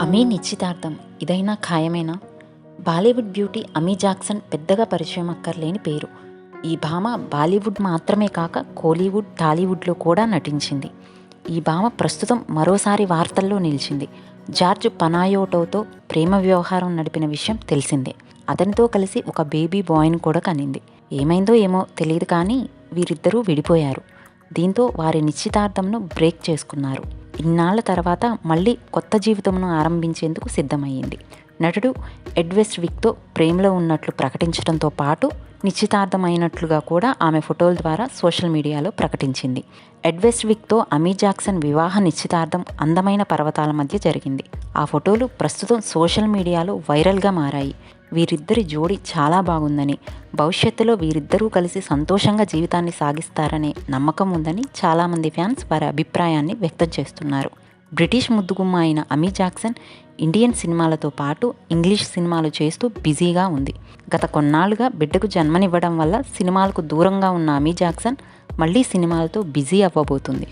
అమీ నిశ్చితార్థం ఇదైనా ఖాయమేనా? Bollywood beauty Amy Jackson పెద్దగా పరిచయం అక్కర్లేని పేరు. ఈ భామ బాలీవుడ్ మాత్రమే కాక కోలీవుడ్, టాలీవుడ్లో కూడా నటించింది. ఈ భామ ప్రస్తుతం మరోసారి వార్తల్లో నిలిచింది. జార్జ్ పనాయోటోతో ప్రేమ వ్యవహారం నడిపిన విషయం తెలిసిందే. అతనితో కలిసి ఒక బేబీ బాయ్ని కూడా కనింది. ఏమైందో ఏమో తెలియదు కానీ వీరిద్దరూ విడిపోయారు. దీంతో వారి నిశ్చితార్థంను బ్రేక్ చేసుకున్నారు. ఇన్నాళ్ల తర్వాత మళ్ళీ కొత్త జీవితంను ఆరంభించేందుకు సిద్ధమయ్యింది. నటుడు ఎడ్ వెస్ట్విక్తో ప్రేమలో ఉన్నట్లు ప్రకటించడంతో పాటు నిశ్చితార్థమైనట్లుగా కూడా ఆమె ఫోటోల ద్వారా సోషల్ మీడియాలో ప్రకటించింది. ఎడ్ వెస్ట్విక్తో అమీ జాక్సన్ వివాహ నిశ్చితార్థం అందమైన పర్వతాల మధ్య జరిగింది. ఆ ఫోటోలు ప్రస్తుతం సోషల్ మీడియాలో వైరల్గా మారాయి. వీరిద్దరి జోడీ చాలా బాగుందని, భవిష్యత్తులో వీరిద్దరూ కలిసి సంతోషంగా జీవితాన్ని సాగిస్తారనే నమ్మకం ఉందని చాలామంది ఫ్యాన్స్ వారి అభిప్రాయాన్ని వ్యక్తం చేస్తున్నారు. బ్రిటిష్ ముద్దుగుమ్మ అయిన అమీ జాక్సన్ ఇండియన్ సినిమాలతో పాటు ఇంగ్లీష్ సినిమాలు చేస్తూ బిజీగా ఉంది. గత కొన్నాళ్లుగా బిడ్డకు జన్మనివ్వడం వల్ల సినిమాలకు దూరంగా ఉన్న అమీ జాక్సన్ మళ్ళీ సినిమాలతో బిజీ అవ్వబోతుంది.